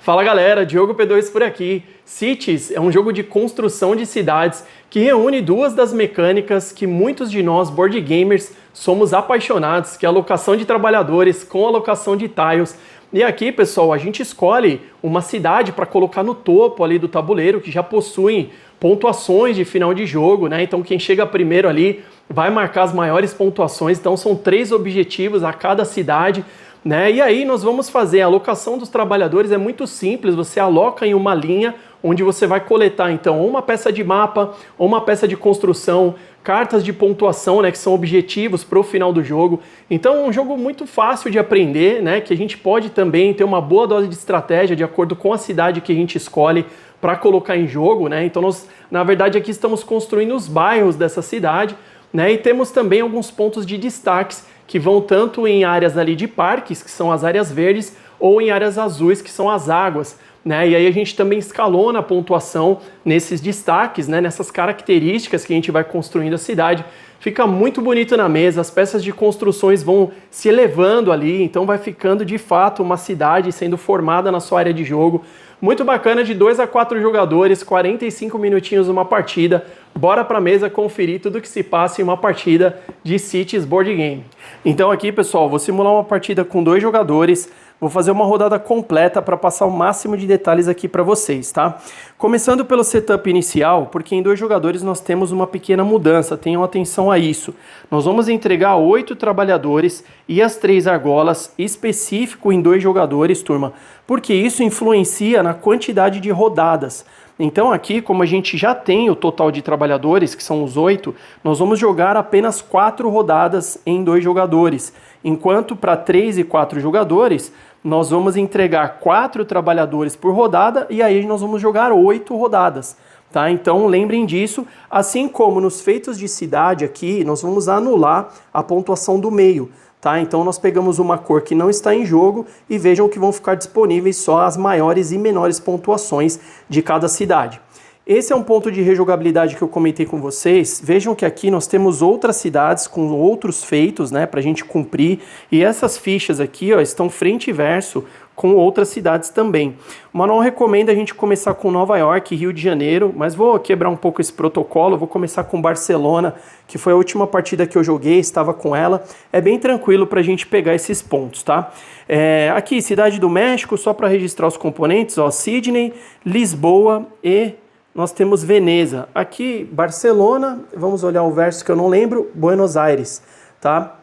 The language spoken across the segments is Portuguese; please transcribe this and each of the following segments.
Fala galera, Diogo P2 por aqui. Cities é um jogo de construção de cidades que reúne duas das mecânicas que muitos de nós board gamers somos apaixonados, que é a alocação de trabalhadores com a alocação de tiles. E aqui, pessoal, a gente escolhe uma cidade para colocar no topo ali do tabuleiro, que já possuem pontuações de final de jogo, né? Então quem chega primeiro ali vai marcar as maiores pontuações. Então são 3 objetivos a cada cidade, né? E aí nós vamos fazer a alocação dos trabalhadores, é muito simples, você aloca em uma linha onde você vai coletar então uma peça de mapa, ou uma peça de construção, cartas de pontuação, né, que são objetivos para o final do jogo. Então é um jogo muito fácil de aprender, né, que a gente pode também ter uma boa dose de estratégia de acordo com a cidade que a gente escolhe para colocar em jogo, né? Então nós, na verdade, aqui estamos construindo os bairros dessa cidade, né? E temos também alguns pontos de destaques que vão tanto em áreas ali de parques, que são as áreas verdes, ou em áreas azuis, que são as águas, né? E aí a gente também escalona a pontuação nesses destaques, né? Nessas características que a gente vai construindo a cidade. Fica muito bonito na mesa, as peças de construções vão se elevando ali, então vai ficando de fato uma cidade sendo formada na sua área de jogo. Muito bacana, de 2 a 4 jogadores, 45 minutinhos uma partida. Bora pra mesa conferir tudo que se passa em uma partida de Cities Board Game. Então aqui, pessoal, vou simular uma partida com 2 jogadores. Vou fazer uma rodada completa para passar o máximo de detalhes aqui para vocês, tá? Começando pelo setup inicial, porque em 2 jogadores nós temos uma pequena mudança, tenham atenção a isso. Nós vamos entregar 8 trabalhadores e as 3 argolas específico em 2 jogadores, turma, porque isso influencia na quantidade de rodadas. Então aqui, como a gente já tem o total de trabalhadores, que são os 8, nós vamos jogar apenas 4 rodadas em 2 jogadores, enquanto para 3 e 4 jogadores, nós vamos entregar 4 trabalhadores por rodada e aí nós vamos jogar 8 rodadas, tá? Então lembrem disso, assim como nos feitos de cidade aqui, nós vamos anular a pontuação do meio, tá? Então nós pegamos uma cor que não está em jogo e vejam que vão ficar disponíveis só as maiores e menores pontuações de cada cidade. Esse é um ponto de rejogabilidade que eu comentei com vocês. Vejam que aqui nós temos outras cidades com outros feitos, né, para a gente cumprir. E essas fichas aqui, ó, estão frente e verso com outras cidades também. O manual recomenda a gente começar com Nova York e Rio de Janeiro, mas vou quebrar um pouco esse protocolo, vou começar com Barcelona, que foi a última partida que eu joguei, estava com ela. É bem tranquilo para a gente pegar esses pontos, tá? Aqui, Cidade do México, só para registrar os componentes, ó, Sydney, Lisboa e nós temos Veneza. Aqui, Barcelona, vamos olhar o verso que eu não lembro, Buenos Aires, tá?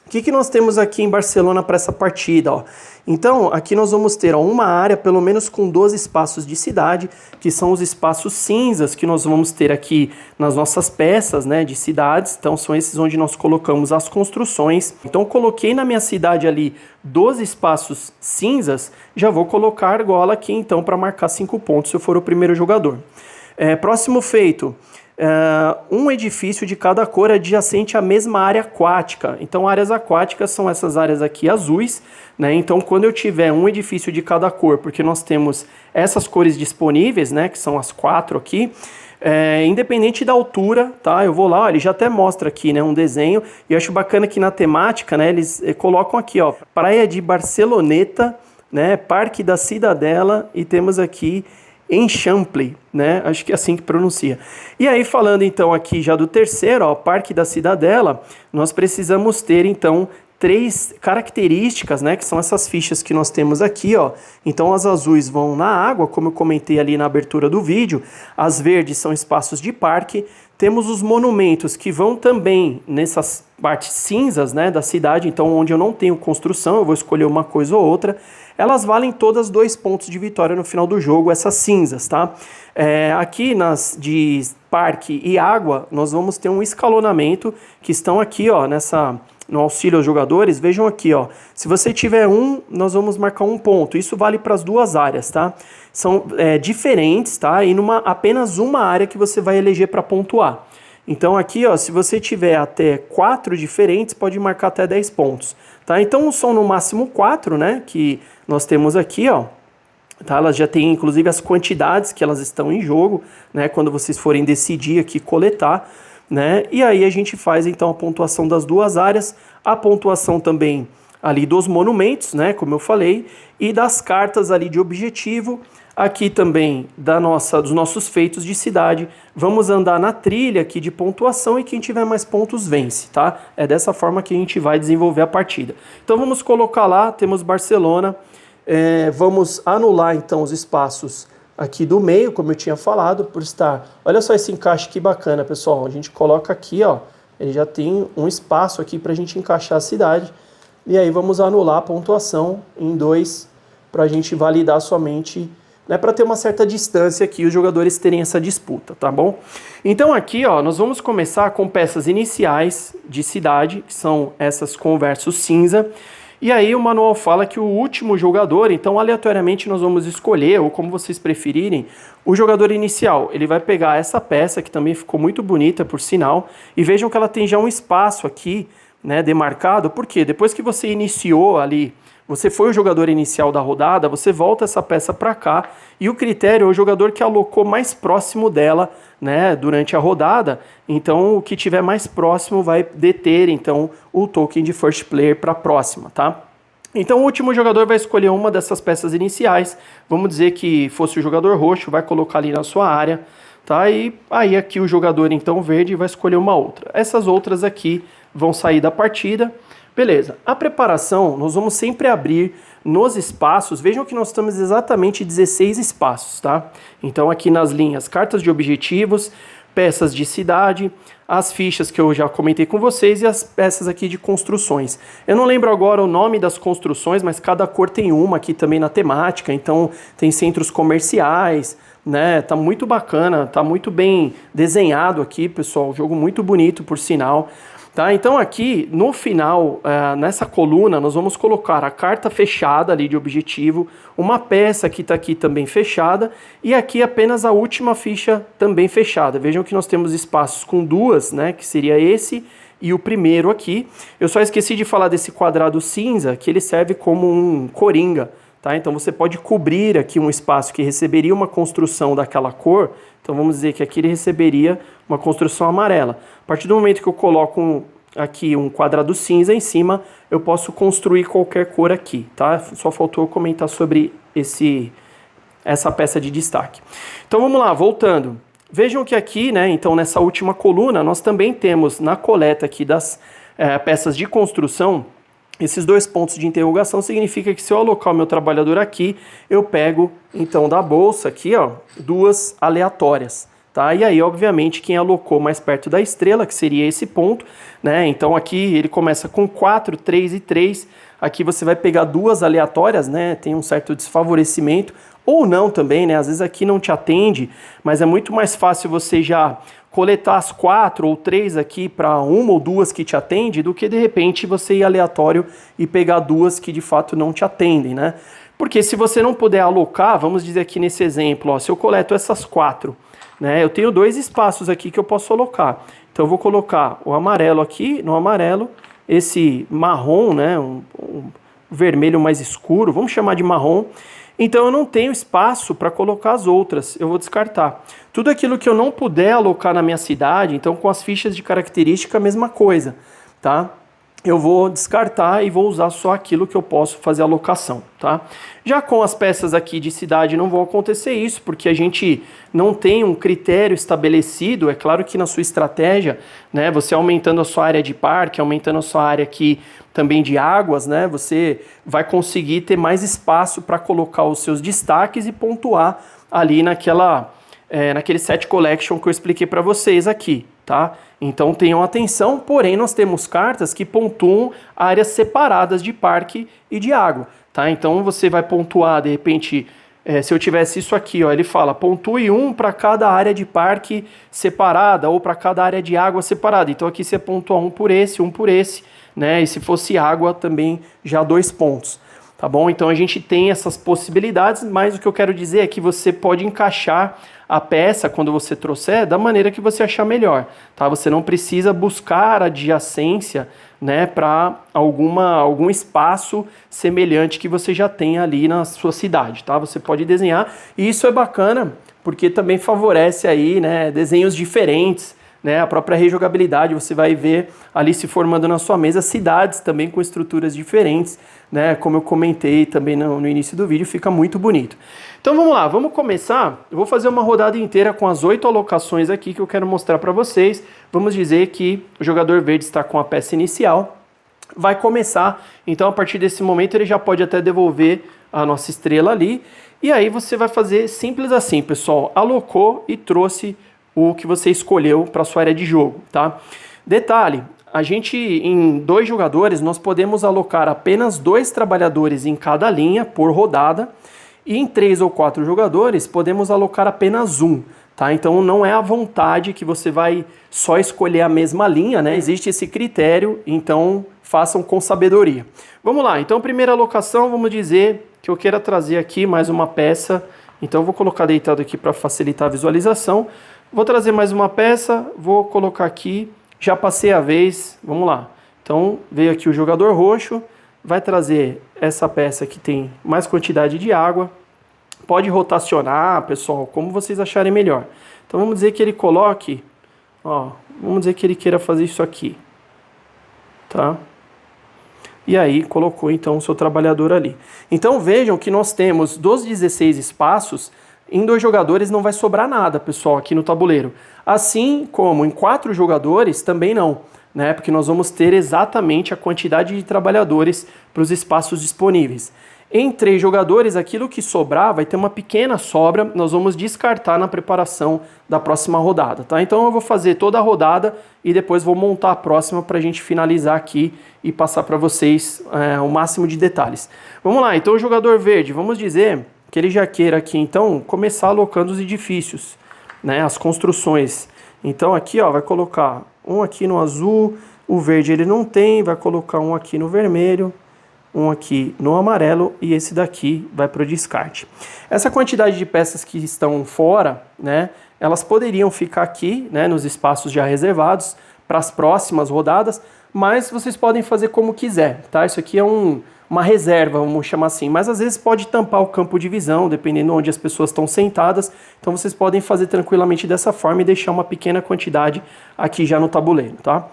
O que nós temos aqui em Barcelona para essa partida, ó? Então, aqui nós vamos ter uma área, pelo menos com 12 espaços de cidade, que são os espaços cinzas que nós vamos ter aqui nas nossas peças, né, de cidades. Então, são esses onde nós colocamos as construções. Então, coloquei na minha cidade ali 12 espaços cinzas, já vou colocar a argola aqui, então, para marcar 5 pontos se eu for o primeiro jogador. Próximo feito, um edifício de cada cor adjacente à mesma área aquática. Então, áreas aquáticas são essas áreas aqui azuis, né? Então, quando eu tiver um edifício de cada cor, porque nós temos essas cores disponíveis, né, que são as 4 aqui, independente da altura, tá? Eu vou lá, ó, ele já até mostra aqui, né, um desenho, e eu acho bacana que na temática, né, eles colocam aqui, ó, Praia de Barceloneta, né, Parque da Cidadela, e temos aqui Eixample, né? Acho que é assim que pronuncia. E aí, falando então aqui já do terceiro, ó, Parque da Cidadela, nós precisamos ter então 3 características, né? Que são essas fichas que nós temos aqui, ó. Então as azuis vão na água, como eu comentei ali na abertura do vídeo. As verdes são espaços de parque. Temos os monumentos que vão também nessas partes cinzas, né, da cidade. Então onde eu não tenho construção, eu vou escolher uma coisa ou outra. Elas valem todas 2 pontos de vitória no final do jogo, essas cinzas, tá? Aqui nas de parque e água, nós vamos ter um escalonamento que estão aqui, ó, no auxílio aos jogadores. Vejam aqui, ó, se você tiver nós vamos marcar 1 ponto. Isso vale para as 2 áreas, tá? São diferentes, tá? E apenas uma área que você vai eleger para pontuar. Então aqui, ó, se você tiver até 4 diferentes, pode marcar até 10 pontos, tá? Então são no máximo 4, né, que nós temos aqui, ó. Tá? Elas já têm inclusive as quantidades que elas estão em jogo, né, quando vocês forem decidir aqui coletar, né? E aí a gente faz então a pontuação das 2 áreas, a pontuação também ali dos monumentos, né, como eu falei, e das cartas ali de objetivo, aqui também dos nossos feitos de cidade. Vamos andar na trilha aqui de pontuação e quem tiver mais pontos vence, tá? É dessa forma que a gente vai desenvolver a partida. Então vamos colocar lá, temos Barcelona, vamos anular então os espaços aqui do meio, como eu tinha falado, por estar... Olha só esse encaixe que bacana, pessoal, a gente coloca aqui, ó, ele já tem um espaço aqui para a gente encaixar a cidade, e aí vamos anular a pontuação em 2 para a gente validar somente, né, para ter uma certa distância aqui, os jogadores terem essa disputa, tá bom? Então aqui, ó, nós vamos começar com peças iniciais de cidade, que são essas com verso cinza, e aí o manual fala que o último jogador, então aleatoriamente nós vamos escolher, ou como vocês preferirem, o jogador inicial. Ele vai pegar essa peça, que também ficou muito bonita por sinal, e vejam que ela tem já um espaço aqui, né, demarcado, porque depois que você iniciou ali, você foi o jogador inicial da rodada, você volta essa peça para cá, e o critério é o jogador que alocou mais próximo dela, né, durante a rodada. Então o que tiver mais próximo vai deter então o token de first player para a próxima, tá? Então o último jogador vai escolher uma dessas peças iniciais, vamos dizer que fosse o jogador roxo, vai colocar ali na sua área, tá? E aí aqui o jogador então verde vai escolher uma outra. Essas outras aqui vão sair da partida. Beleza, a preparação nós vamos sempre abrir nos espaços, vejam que nós temos exatamente 16 espaços, tá? Então aqui nas linhas, cartas de objetivos, peças de cidade, as fichas que eu já comentei com vocês e as peças aqui de construções. Eu não lembro agora o nome das construções, mas cada cor tem uma aqui também na temática, então tem centros comerciais, né? Tá muito bacana, tá muito bem desenhado aqui, pessoal, jogo muito bonito por sinal. Tá, então aqui no final, nessa coluna, nós vamos colocar a carta fechada ali de objetivo, uma peça que está aqui também fechada e aqui apenas a última ficha também fechada. Vejam que nós temos espaços com duas, né, que seria esse e o primeiro aqui. Eu só esqueci de falar desse quadrado cinza, que ele serve como um coringa. Tá? Então você pode cobrir aqui um espaço que receberia uma construção daquela cor. Então vamos dizer que aqui ele receberia uma construção amarela. A partir do momento que eu coloco aqui um quadrado cinza em cima, eu posso construir qualquer cor aqui, tá? Só faltou eu comentar sobre essa peça de destaque. Então vamos lá, voltando. Vejam que aqui, né, então nessa última coluna, nós também temos na coleta aqui das peças de construção, esses 2 pontos de interrogação significa que se eu alocar o meu trabalhador aqui, eu pego, então, da bolsa aqui, ó, 2 aleatórias, tá? E aí, obviamente, quem alocou mais perto da estrela, que seria esse ponto, né? Então, aqui ele começa com 4, 3 e 3. Aqui você vai pegar 2 aleatórias, né? Tem um certo desfavorecimento, ou não também, né? Às vezes aqui não te atende, mas é muito mais fácil você já coletar as 4 ou 3 aqui para 1 ou 2 que te atende, do que de repente você ir aleatório e pegar 2 que de fato não te atendem, né? Porque se você não puder alocar, vamos dizer aqui nesse exemplo, ó, se eu coleto essas 4, né, eu tenho 2 espaços aqui que eu posso alocar. Então eu vou colocar o amarelo aqui, no amarelo, esse marrom, né, um vermelho mais escuro, vamos chamar de marrom. Então eu não tenho espaço para colocar as outras, eu vou descartar. Tudo aquilo que eu não puder alocar na minha cidade, então com as fichas de característica a mesma coisa, tá? Eu vou descartar e vou usar só aquilo que eu posso fazer alocação, tá? Já com as peças aqui de cidade não vão acontecer isso, porque a gente não tem um critério estabelecido. É claro que na sua estratégia, né, você aumentando a sua área de parque, aumentando a sua área aqui também de águas, né, você vai conseguir ter mais espaço para colocar os seus destaques e pontuar ali naquele set collection que eu expliquei para vocês aqui, tá? Então tenham atenção, porém nós temos cartas que pontuam áreas separadas de parque e de água, tá? Então você vai pontuar, de repente, se eu tivesse isso aqui, ó, ele fala, pontue 1 para cada área de parque separada ou para cada área de água separada. Então aqui você pontua 1 por esse, né? E se fosse água também já 2 pontos. Tá bom? Então a gente tem essas possibilidades, mas o que eu quero dizer é que você pode encaixar a peça, quando você trouxer, da maneira que você achar melhor, tá? Você não precisa buscar adjacência, né, para algum espaço semelhante que você já tem ali na sua cidade, tá? Você pode desenhar, e isso é bacana, porque também favorece aí, né, desenhos diferentes, né? A própria rejogabilidade, você vai ver ali se formando na sua mesa cidades também com estruturas diferentes, né? Como eu comentei também no início do vídeo, fica muito bonito. Então vamos lá, vamos começar. Eu vou fazer uma rodada inteira com as 8 alocações aqui que eu quero mostrar para vocês. Vamos dizer que o jogador verde está com a peça inicial, vai começar, então a partir desse momento ele já pode até devolver a nossa estrela ali, e aí você vai fazer simples assim, pessoal, alocou e trouxe o que você escolheu para sua área de jogo, tá? Detalhe, a gente em 2 jogadores nós podemos alocar apenas 2 trabalhadores em cada linha por rodada, e em 3 ou 4 jogadores podemos alocar apenas 1. Tá? Então não é à vontade que você vai só escolher a mesma linha, né? Existe esse critério, então façam com sabedoria. Vamos lá, então primeira alocação, vamos dizer que eu queira trazer aqui mais uma peça, então eu vou colocar deitado aqui para facilitar a visualização. Vou trazer mais uma peça, vou colocar aqui, já passei a vez, vamos lá. Então veio aqui o jogador roxo, vai trazer essa peça que tem mais quantidade de água. Pode rotacionar, pessoal, como vocês acharem melhor. Então vamos dizer que ele coloque, ó, vamos dizer que ele queira fazer isso aqui, tá? E aí colocou então o seu trabalhador ali. Então vejam que nós temos dos 16 espaços, em 2 jogadores não vai sobrar nada, pessoal, aqui no tabuleiro. Assim como em 4 jogadores também não, né? Porque nós vamos ter exatamente a quantidade de trabalhadores para os espaços disponíveis. Em 3 jogadores, aquilo que sobrar vai ter uma pequena sobra, nós vamos descartar na preparação da próxima rodada, tá? Então eu vou fazer toda a rodada e depois vou montar a próxima para a gente finalizar aqui e passar para vocês o máximo de detalhes. Vamos lá, então o jogador verde, vamos dizer que ele já queira aqui então começar alocando os edifícios, né? As construções. Então aqui ó, vai colocar um aqui no azul, o verde ele não tem, vai colocar um aqui no vermelho, um aqui no amarelo e esse daqui vai para o descarte. Essa quantidade de peças que estão fora, né, elas poderiam ficar aqui, né, nos espaços já reservados para as próximas rodadas, mas vocês podem fazer como quiser, tá? Isso aqui é uma reserva, vamos chamar assim, mas às vezes pode tampar o campo de visão, dependendo onde as pessoas estão sentadas, então vocês podem fazer tranquilamente dessa forma e deixar uma pequena quantidade aqui já no tabuleiro, tá?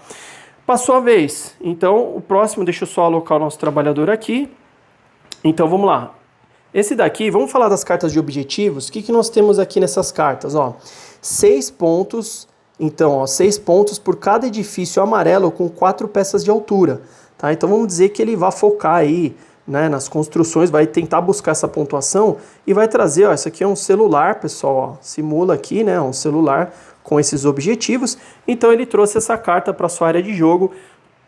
Passou a vez, então o próximo, deixa eu só alocar o nosso trabalhador aqui. Então vamos lá. Esse daqui, vamos falar das cartas de objetivos. O que nós temos aqui nessas cartas? Ó, 6 pontos, então ó, 6 pontos por cada edifício amarelo com 4 peças de altura. Tá? Então vamos dizer que ele vai focar aí, né, nas construções, vai tentar buscar essa pontuação e vai trazer, ó, isso aqui é um celular, pessoal, ó, simula aqui, né, um celular com esses objetivos, então ele trouxe essa carta para sua área de jogo.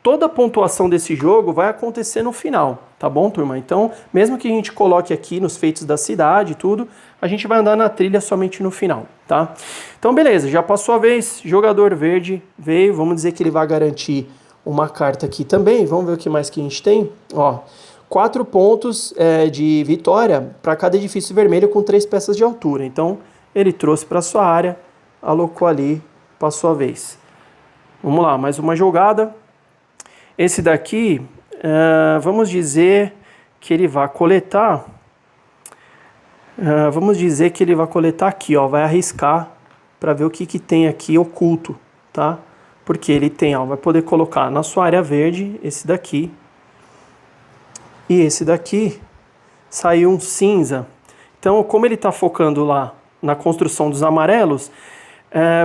Toda a pontuação desse jogo vai acontecer no final, tá bom, turma? Então, mesmo que a gente coloque aqui nos feitos da cidade e tudo, a gente vai andar na trilha somente no final, tá? Então, beleza, já passou a vez, jogador verde veio, vamos dizer que ele vai garantir uma carta aqui também, vamos ver o que mais que a gente tem, ó. 4 pontos de vitória para cada edifício vermelho com 3 peças de altura, então ele trouxe para sua área, alocou ali, passou a vez. Vamos lá, mais uma jogada. Esse daqui, vamos dizer que ele vai coletar, vamos dizer que ele vai coletar aqui, ó, vai arriscar para ver o que tem aqui oculto, tá? Porque ele tem, ó, vai poder colocar na sua área verde, esse daqui, e esse daqui, saiu um cinza. Então, como ele está focando lá na construção dos amarelos,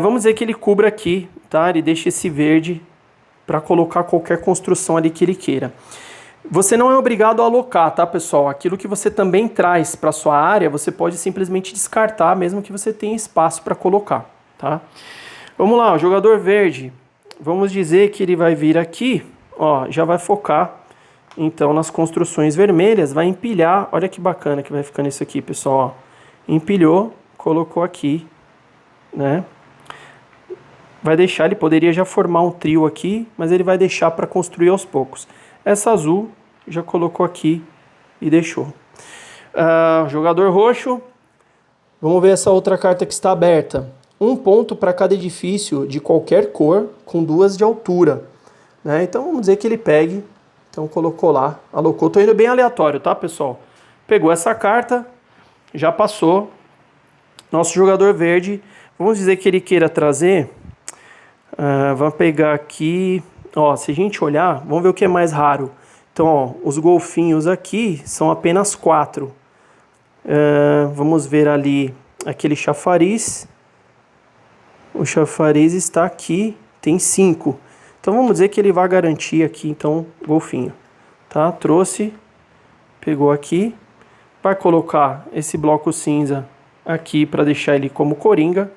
vamos dizer que ele cubra aqui, tá? Ele deixa esse verde para colocar qualquer construção ali que ele queira. Você não é obrigado a alocar, tá, pessoal? Aquilo que você também traz para sua área, você pode simplesmente descartar, mesmo que você tenha espaço para colocar, tá? Vamos lá, o jogador verde, vamos dizer que ele vai vir aqui, ó, já vai focar, então, nas construções vermelhas, vai empilhar, olha que bacana que vai ficando isso aqui, pessoal, ó. Empilhou, colocou aqui, né? Vai deixar, ele poderia já formar um trio aqui, mas ele vai deixar para construir aos poucos. Essa azul já colocou aqui e deixou. Jogador roxo, vamos ver essa outra carta que está aberta. 1 ponto para cada edifício de qualquer cor, com 2 de altura, né? Então vamos dizer que ele pegue, então colocou lá, alocou. Estou indo bem aleatório, tá, pessoal? Pegou essa carta, já passou. Nosso jogador verde, vamos dizer que ele queira trazer Vamos pegar aqui, ó, se a gente olhar, vamos ver o que é mais raro. Então, ó, os golfinhos aqui são apenas 4. Vamos ver ali aquele chafariz. O chafariz está aqui, tem 5. Então vamos dizer que ele vai garantir aqui, então, golfinho. Tá? Trouxe, pegou aqui. Vai colocar esse bloco cinza aqui para deixar ele como coringa.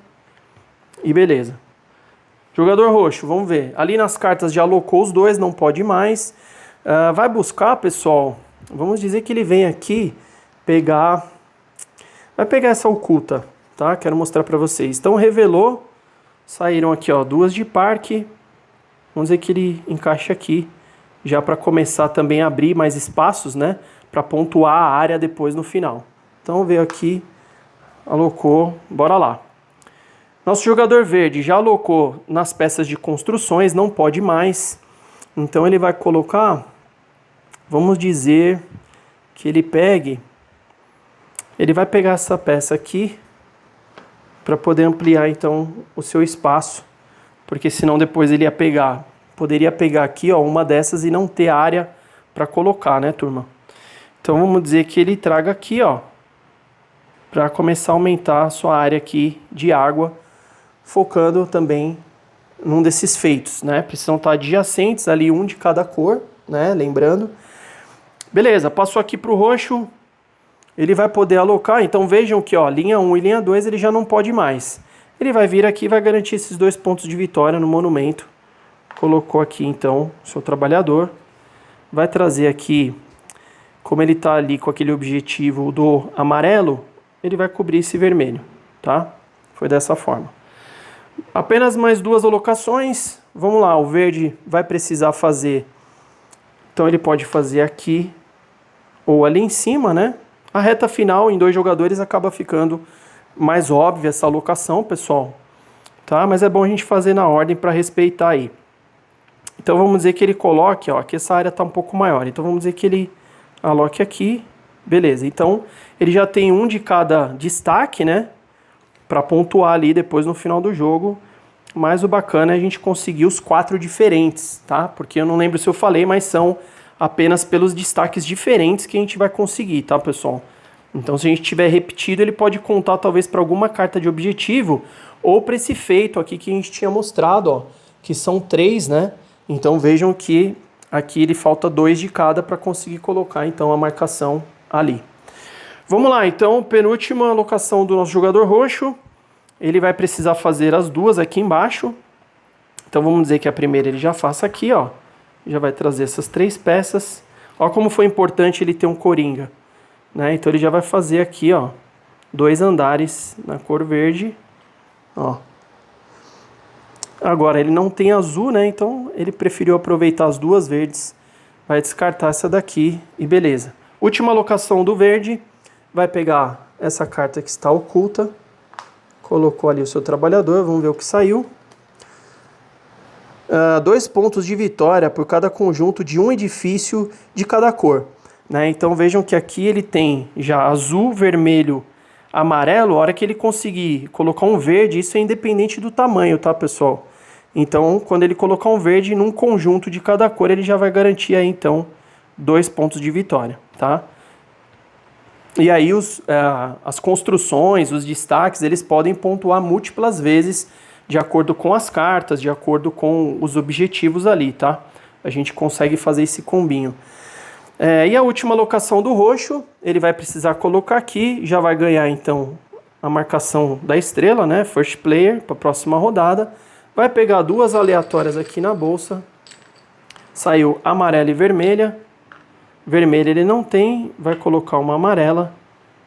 E beleza. Jogador roxo, vamos ver. Ali nas cartas já alocou os dois, não pode mais. Vai buscar, pessoal. Vamos dizer que ele vem aqui pegar... Vai pegar essa oculta, tá? Quero mostrar para vocês. Então revelou, saíram aqui, ó, 2 de parque. Vamos dizer que ele encaixa aqui, já para começar também a abrir mais espaços, né? Para pontuar a área depois no final. Então veio aqui, alocou, bora lá. Nosso jogador verde já alocou nas peças de construções, não pode mais. Então ele vai colocar, vamos dizer que ele pegue... Ele vai pegar essa peça aqui para poder ampliar então o seu espaço, porque senão depois ele poderia pegar aqui, ó, uma dessas e não ter área para colocar, né, turma? Então vamos dizer que ele traga aqui, ó, para começar a aumentar a sua área aqui de água, focando também num desses feitos, né? Precisam estar adjacentes ali, um de cada cor, né? Lembrando. Beleza, passou aqui para o roxo. Ele vai poder alocar, então vejam que, ó, linha 1 e linha 2 ele já não pode mais. Ele vai vir aqui e vai garantir esses 2 pontos de vitória no monumento. Colocou aqui, então, o seu trabalhador. Vai trazer aqui, como ele está ali com aquele objetivo do amarelo, ele vai cobrir esse vermelho, tá? Foi dessa forma. Apenas mais 2 alocações. Vamos lá, o verde vai precisar fazer... Então ele pode fazer aqui ou ali em cima, né? A reta final em 2 jogadores acaba ficando mais óbvia essa alocação, pessoal. Tá? Mas é bom a gente fazer na ordem para respeitar aí. Então vamos dizer que ele coloque, ó, aqui essa área está um pouco maior. Então vamos dizer que ele aloque aqui. Beleza, então ele já tem um de cada destaque, né? Para pontuar ali depois no final do jogo. Mas o bacana é a gente conseguir os 4 diferentes, tá? Porque eu não lembro se eu falei, mas são... apenas pelos destaques diferentes que a gente vai conseguir, tá, pessoal? Então, se a gente tiver repetido, ele pode contar talvez para alguma carta de objetivo ou para esse feito aqui que a gente tinha mostrado, ó, que são 3, né? Então, vejam que aqui ele falta 2 de cada para conseguir colocar, então, a marcação ali. Vamos lá, então, penúltima alocação do nosso jogador roxo. Ele vai precisar fazer as 2 aqui embaixo. Então, vamos dizer que a primeira ele já faça aqui, ó. Já vai trazer essas 3 peças. Olha como foi importante ele ter um coringa, né? Então ele já vai fazer aqui, ó, 2 andares na cor verde, ó. Agora ele não tem azul, né? Então ele preferiu aproveitar as 2 verdes. Vai descartar essa daqui e beleza. Última alocação do verde. Vai pegar essa carta que está oculta. Colocou ali o seu trabalhador. Vamos ver o que saiu. 2 pontos de vitória por cada conjunto de um edifício de cada cor, né? Então vejam que aqui ele tem já azul, vermelho, amarelo. A hora que ele conseguir colocar um verde, isso é independente do tamanho, tá, pessoal? Então quando ele colocar um verde num conjunto de cada cor, ele já vai garantir aí então 2 pontos de vitória, tá? E aí as construções, os destaques, eles podem pontuar múltiplas vezes de acordo com as cartas, de acordo com os objetivos ali, tá? A gente consegue fazer esse combinho. E a última alocação do roxo, ele vai precisar colocar aqui, já vai ganhar então a marcação da estrela, né? First player, para a próxima rodada. Vai pegar 2 aleatórias aqui na bolsa. Saiu amarela e vermelha. Vermelha ele não tem, vai colocar uma amarela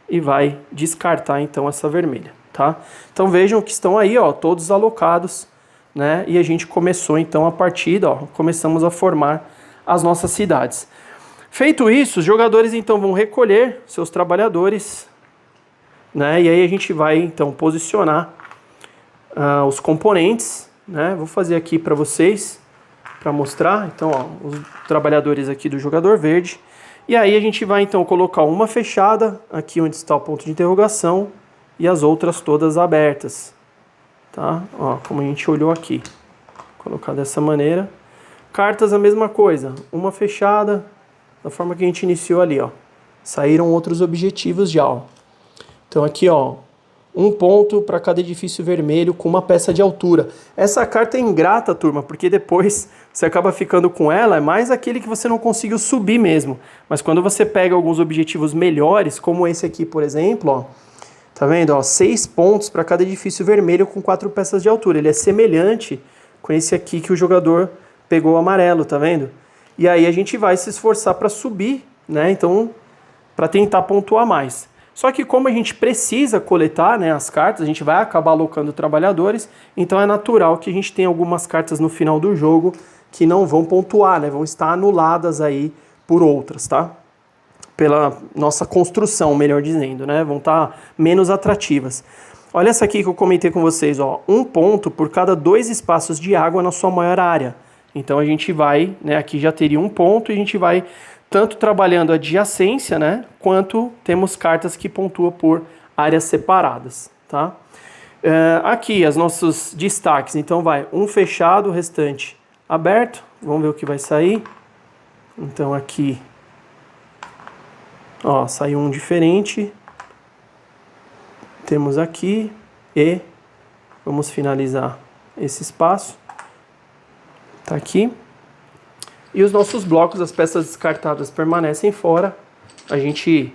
e vai descartar então essa vermelha. Tá? Então vejam que estão aí, ó, todos alocados, né? E a gente começou então a partida, ó, começamos a formar as nossas cidades. Feito isso, os jogadores então vão recolher seus trabalhadores, né? E aí a gente vai então posicionar os componentes, né? Vou fazer aqui para vocês, para mostrar. Então, ó, os trabalhadores aqui do jogador verde. E aí a gente vai então colocar uma fechada aqui onde está o ponto de interrogação e as outras todas abertas, tá? Ó, como a gente olhou aqui. colocar dessa maneira. Cartas a mesma coisa, uma fechada, da forma que a gente iniciou ali, ó. Saíram outros objetivos já, ó. Então aqui, ó, 1 ponto para cada edifício vermelho com uma peça de altura. Essa carta é ingrata, turma, porque depois você acaba ficando com ela, é mais aquele que você não conseguiu subir mesmo. Mas quando você pega alguns objetivos melhores, como esse aqui, por exemplo, ó, tá vendo, ó, 6 pontos para cada edifício vermelho com 4 peças de altura. Ele é semelhante com esse aqui que o jogador pegou o amarelo, tá vendo? E aí a gente vai se esforçar para subir, né? Então, para tentar pontuar mais. Só que como a gente precisa coletar, né, as cartas, a gente vai acabar alocando trabalhadores, então é natural que a gente tenha algumas cartas no final do jogo que não vão pontuar, né? Vão estar anuladas aí por outras, tá? Pela nossa construção, melhor dizendo, né? Vão estar menos atrativas. Olha essa aqui que eu comentei com vocês, ó. 1 ponto por cada 2 espaços de água na sua maior área. Então a gente vai, né, aqui já teria 1 ponto e a gente vai tanto trabalhando a adjacência, né, quanto temos cartas que pontuam por áreas separadas, tá? Aqui, os nossos destaques. Então vai 1 fechado, o restante aberto. Vamos ver o que vai sair. Então aqui, ó, saiu um diferente. Temos aqui e vamos finalizar esse espaço. Tá aqui. E os nossos blocos, as peças descartadas permanecem fora. A gente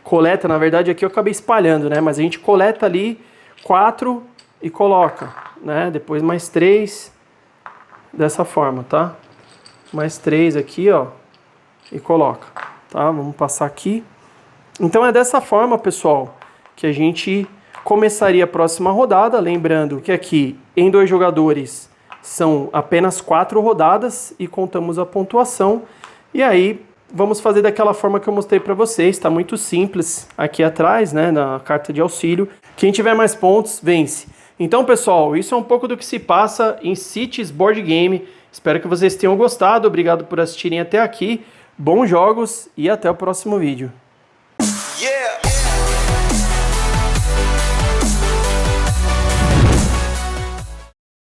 coleta, na verdade aqui eu acabei espalhando, né? Mas a gente coleta ali 4 e coloca, né? Depois mais 3 dessa forma, tá? Mais 3 aqui, ó, e coloca, tá? Vamos passar aqui. Então é dessa forma, pessoal, que a gente começaria a próxima rodada. Lembrando que aqui em 2 jogadores são apenas 4 rodadas e contamos a pontuação. E aí vamos fazer daquela forma que eu mostrei para vocês. Está muito simples aqui atrás, né, na carta de auxílio. Quem tiver mais pontos, vence. Então, pessoal, isso é um pouco do que se passa em Cities Board Game. Espero que vocês tenham gostado. Obrigado por assistirem até aqui. Bons jogos e até o próximo vídeo.